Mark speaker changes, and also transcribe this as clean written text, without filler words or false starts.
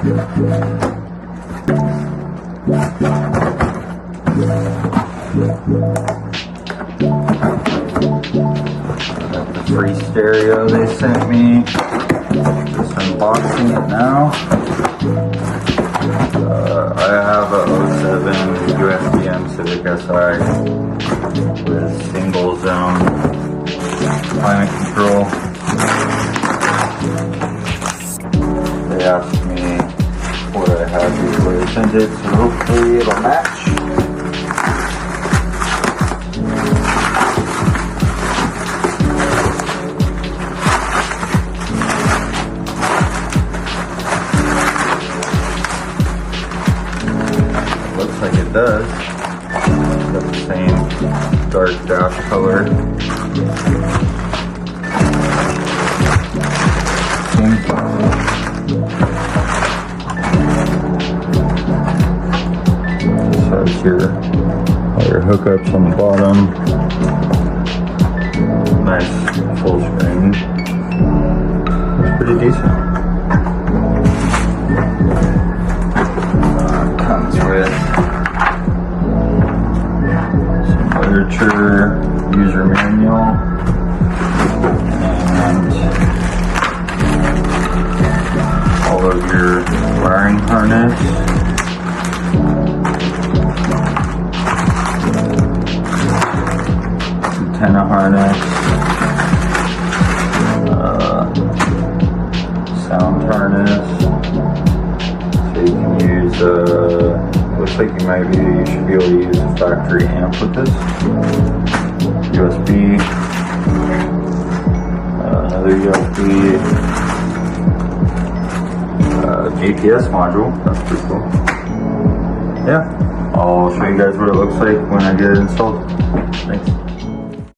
Speaker 1: The free stereo they sent me. Just unboxing it now. I have a 07 USDM Civic SI with single zone climate control. They asked me what I had before they sent it, so hopefully it'll match. Looks like it does. Got the same dark dash color. Same color. This has all your hookups on the bottom. Nice full screen. It's pretty decent. Comes with some literature, user manual, and all of your wiring harness. Antenna harness, sound harness. So you can use, looks like you should be able to use a factory amp with this. USB, another USB, GPS module, that's pretty cool. Yeah, I'll show you guys what it looks like when I get it installed. Thanks.